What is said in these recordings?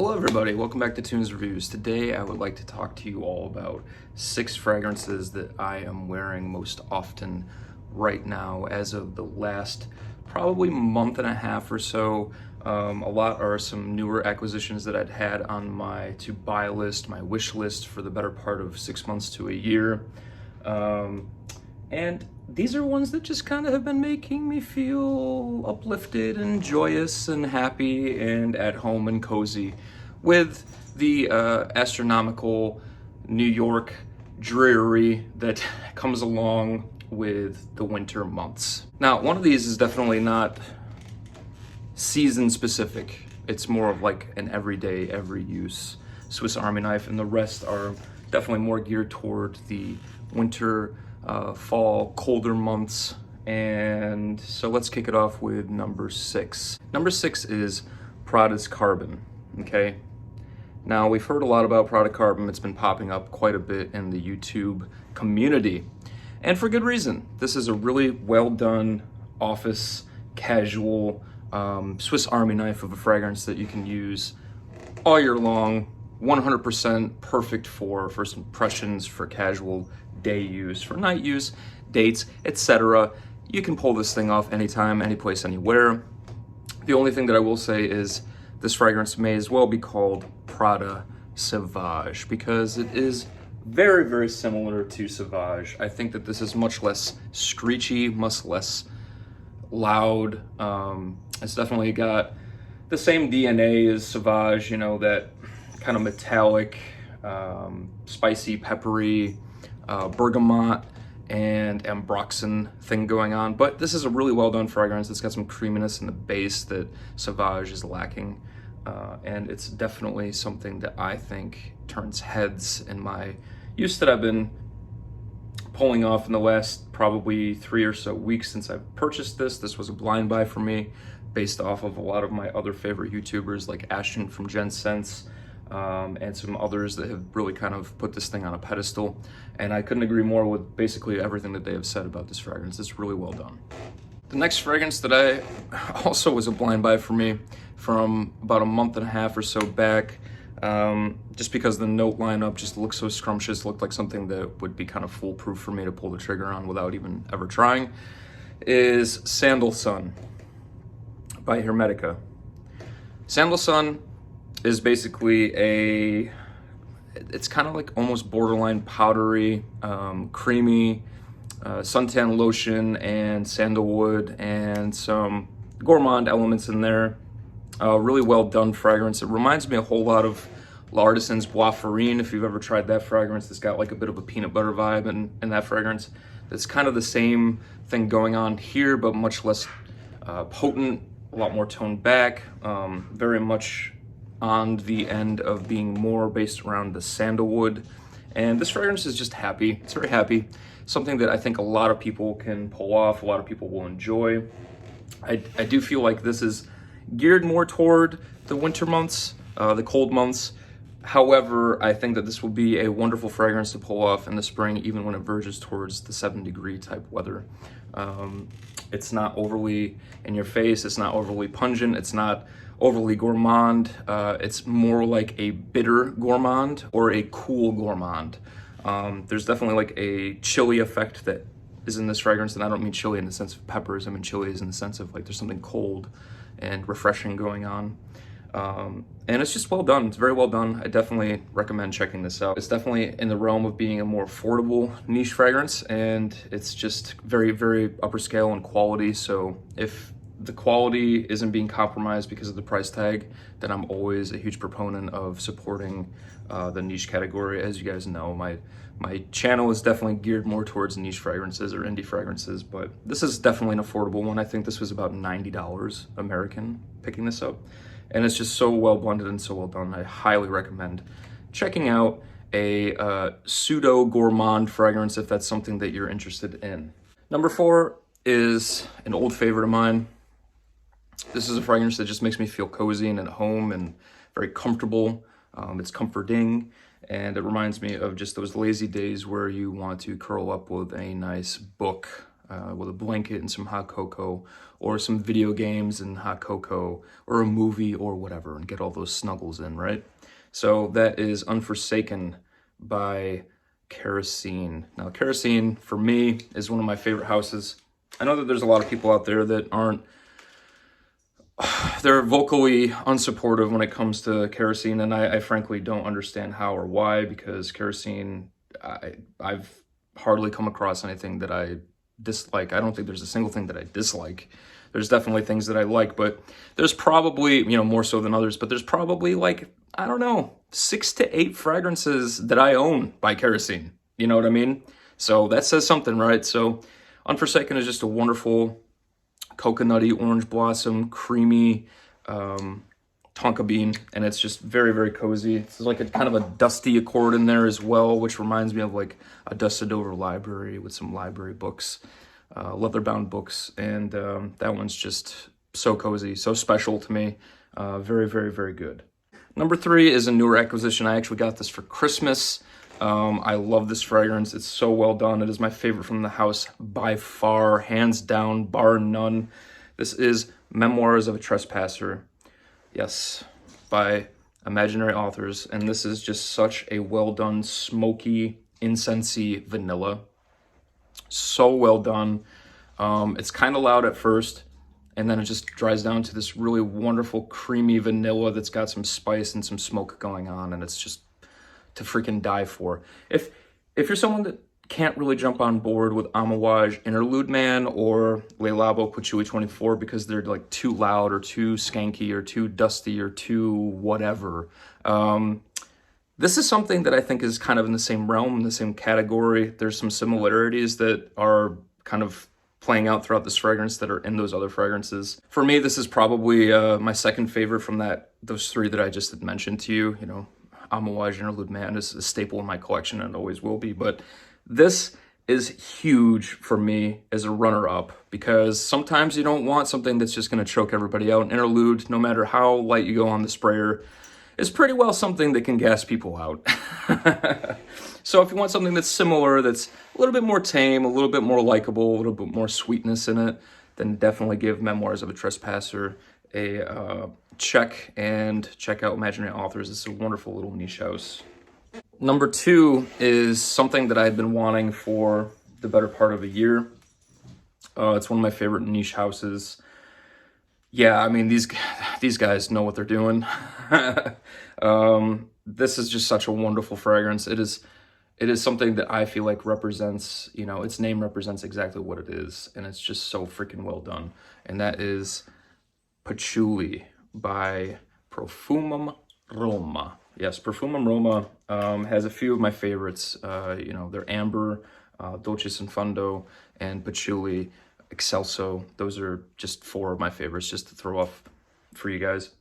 Hello everybody, welcome back to Tunes Reviews. Today I would like to talk to you all about 6 fragrances that I am wearing most often right now as of the last probably month and a half or so. A lot are some newer acquisitions that I'd had on my to buy list, my wish list for the better part of 6 months to a year. And these are ones that just kind of have been making me feel uplifted and joyous and happy and at home and cozy with the astronomical New York dreary that comes along with the winter months. Now, one of these is definitely not season specific. It's more of like an everyday, every use Swiss Army knife, and the rest are definitely more geared toward the winter, fall, colder months. And so let's kick it off with number 6. Number 6 is Prada's Carbon, okay? Now, we've heard a lot about Prada Carbon. It's been popping up quite a bit in the YouTube community, and for good reason. This is a really well done office casual Swiss Army knife of a fragrance that you can use all year long, 100% perfect for first impressions, for casual day use, for night use, dates, etc. You can pull this thing off anytime, any place, anywhere. The only thing that I will say is this fragrance may as well be called Prada Sauvage because it is very, very similar to Sauvage. I think that this is much less screechy, much less loud. It's definitely got the same DNA as Sauvage, you know, that kind of metallic, spicy, peppery, bergamot and ambroxan thing going on. But this is a really well done fragrance. It's got some creaminess in the base that Sauvage is lacking. And it's definitely something that I think turns heads in my use that I've been pulling off in the last probably 3 or so weeks since I've purchased this. This was a blind buy for me based off of a lot of my other favorite YouTubers like Ashton from Gen Sense, and some others that have really kind of put this thing on a pedestal. And I couldn't agree more with basically everything that they have said about this fragrance. It's really well done. The next fragrance that I also was a blind buy for me from about a month and a half or so back, just because the note lineup just looked so scrumptious, looked like something that would be kind of foolproof for me to pull the trigger on without even ever trying, is Sandal Sun by Hermetica. Sandal Sun is basically it's kind of like almost borderline powdery, creamy, suntan lotion and sandalwood and some gourmand elements in there. Really well done fragrance. It reminds me a whole lot of L'Artisan's Bois Farine, if you've ever tried that fragrance. It's got like a bit of a peanut butter vibe in that fragrance. It's kind of the same thing going on here, but much less potent, a lot more toned back, very much on the end of being more based around the sandalwood. And this fragrance is just happy. It's very happy. Something that I think a lot of people can pull off, a lot of people will enjoy. I do feel like this is geared more toward the winter months, the cold months. However, I think that this will be a wonderful fragrance to pull off in the spring, even when it verges towards the 7-degree type weather. It's not overly in your face, it's not overly pungent, it's not overly gourmand. It's more like a bitter gourmand or a cool gourmand. There's definitely like a chili effect that is in this fragrance, and I don't mean chili in the sense of peppers, I mean chili is in the sense of like there's something cold and refreshing going on. And it's just well done. It's very well done. I definitely recommend checking this out. It's definitely in the realm of being a more affordable niche fragrance, and it's just very, very upper scale in quality. So if the quality isn't being compromised because of the price tag, then I'm always a huge proponent of supporting the niche category. As you guys know, my channel is definitely geared more towards niche fragrances or indie fragrances, but this is definitely an affordable one. I think this was about $90 American picking this up. And it's just so well blended and so well done. I highly recommend checking out a pseudo gourmand fragrance if that's something that you're interested in. Number 4 is an old favorite of mine. This is a fragrance that just makes me feel cozy and at home and very comfortable. It's comforting, and it reminds me of just those lazy days where you want to curl up with a nice book, with a blanket and some hot cocoa, or some video games and hot cocoa, or a movie or whatever, and get all those snuggles in, right? So that is Unforsaken by Kerosene. Now, Kerosene, for me, is one of my favorite houses. I know that there's a lot of people out there that aren't, they're vocally unsupportive when it comes to Kerosene, and I frankly don't understand how or why, because Kerosene, I've hardly come across anything that I dislike. I don't think there's a single thing that I dislike. There's definitely things that I like, but there's probably, you know, more so than others, but there's probably like, I don't know, 6 to 8 fragrances that I own by Kerosene. You know what I mean? So that says something, right? So Unforsaken is just a wonderful coconutty, orange blossom, creamy tonka bean, and it's just very, very cozy. It's like a kind of a dusty accord in there as well, which reminds me of like a dusted over library with some library books, leather-bound books, and that one's just so cozy, so special to me. Very, very, very good. Number 3 is a newer acquisition. I actually got this for Christmas. I love this fragrance. It's so well done. It is my favorite from the house by far, hands down, bar none. This is Memoirs of a Trespasser. Yes, by Imaginary Authors. And this is just such a well done, smoky, incensey vanilla. So well done. It's kind of loud at first, and then it just dries down to this really wonderful, creamy vanilla that's got some spice and some smoke going on, and it's just to freaking die for. If you're someone that can't really jump on board with Amouage Interlude Man or Le Labo Patchouli 24 because they're like too loud or too skanky or too dusty or too whatever, this is something that I think is kind of in the same realm, in the same category. There's some similarities that are kind of playing out throughout this fragrance that are in those other fragrances. For me, this is probably my second favorite from those 3 that I just had mentioned to you. You know, Amouage Interlude Man is a staple in my collection and always will be, but this is huge for me as a runner-up, because sometimes you don't want something that's just going to choke everybody out. Interlude, no matter how light you go on the sprayer, is pretty well something that can gas people out. So if you want something that's similar, that's a little bit more tame, a little bit more likable, a little bit more sweetness in it, then definitely give Memoirs of a Trespasser a check, and check out Imaginary Authors. It's a wonderful little niche house. Number 2 is something that I've been wanting for the better part of a year. It's one of my favorite niche houses. Yeah, I mean, these guys know what they're doing. This is just such a wonderful fragrance. It is something that I feel like represents, you know, its name represents exactly what it is, and it's just so freaking well done. And that is Patchouli by Profumum Roma. Yes, Profumum Roma has a few of my favorites. You know, they're Amber, Dolce Sinfondo, and Patchouli Excelso. Those are just 4 of my favorites, just to throw off for you guys.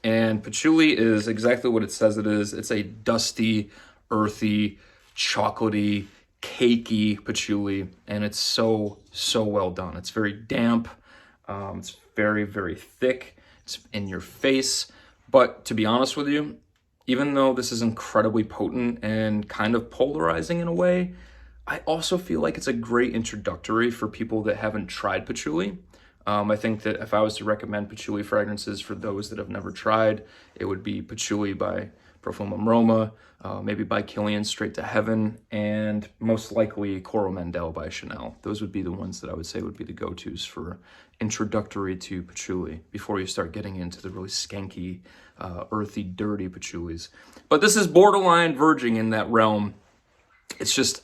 And patchouli is exactly what it says it is. It's a dusty, earthy, chocolatey, cakey patchouli, and it's so, so well done. It's very damp. It's very, very thick. It's in your face. But to be honest with you, even though this is incredibly potent and kind of polarizing in a way, I also feel like it's a great introductory for people that haven't tried patchouli. I think that if I was to recommend patchouli fragrances for those that have never tried, it would be Patchouli by Profumum Roma, maybe by Kilian Straight to Heaven, and most likely Coromandel by Chanel. Those would be the ones that I would say would be the go-tos for introductory to patchouli before you start getting into the really skanky, earthy, dirty patchoulis. But this is borderline verging in that realm. It's just,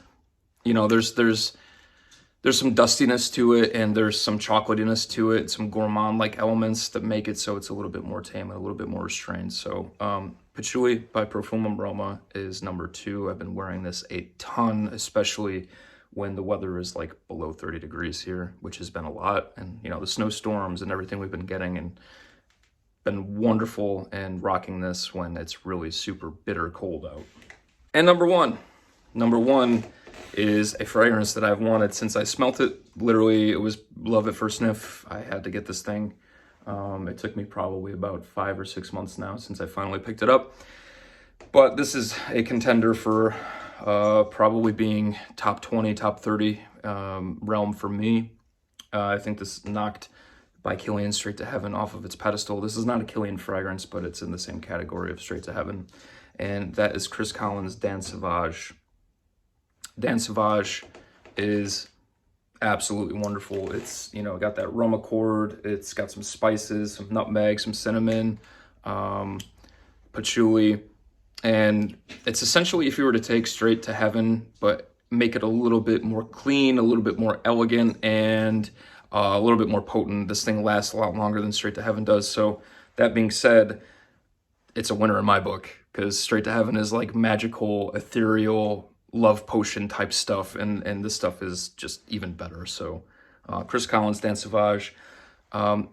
you know, there's some dustiness to it, and there's some chocolatiness to it, some gourmand-like elements that make it so it's a little bit more tame and a little bit more restrained. So Patchouli by Profumum Roma is number 2. I've been wearing this a ton, especially when the weather is like below 30 degrees here, which has been a lot. And, you know, the snowstorms and everything we've been getting, and been wonderful and rocking this when it's really super bitter cold out. And number one is a fragrance that I've wanted since I smelt it. Literally, it was love at first sniff. I had to get this thing. It took me probably about 5 or 6 months now since I finally picked it up. But this is a contender for probably being top 20, top 30 realm for me. I think this knocked by Killian Straight to Heaven off of its pedestal. This is not a Killian fragrance, but it's in the same category of Straight to Heaven. And that is Chris Collins' Dan Sauvage. Dan Sauvage is absolutely wonderful. It's, you know, got that rum accord. It's got some spices, some nutmeg, some cinnamon, patchouli. And it's essentially, if you were to take Straight to Heaven, but make it a little bit more clean, a little bit more elegant, and a little bit more potent. This thing lasts a lot longer than Straight to Heaven does. So that being said, it's a winner in my book, because Straight to Heaven is like magical, ethereal, love potion type stuff, and this stuff is just even better. So Chris Collins, Dan Sauvage.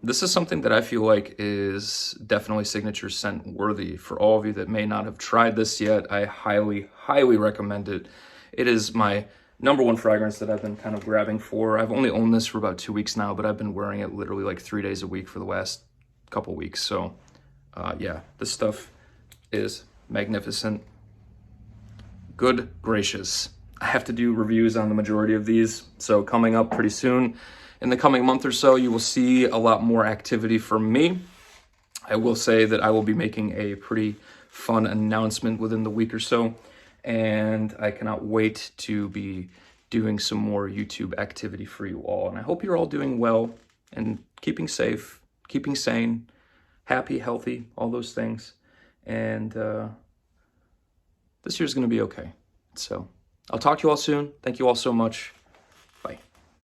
This is something that I feel like is definitely signature scent worthy. For all of you that may not have tried this yet, I highly, highly recommend it. It is my #1 fragrance that I've been kind of grabbing for. I've only owned this for about 2 weeks now, but I've been wearing it literally like 3 days a week for the last couple weeks. So yeah, this stuff is magnificent. Good gracious. I have to do reviews on the majority of these. So coming up pretty soon, in the coming month or so, you will see a lot more activity from me. I will say that I will be making a pretty fun announcement within the week or so. And I cannot wait to be doing some more YouTube activity for you all. And I hope you're all doing well and keeping safe, keeping sane, happy, healthy, all those things. And this year's going to be okay. So I'll talk to you all soon. Thank you all so much.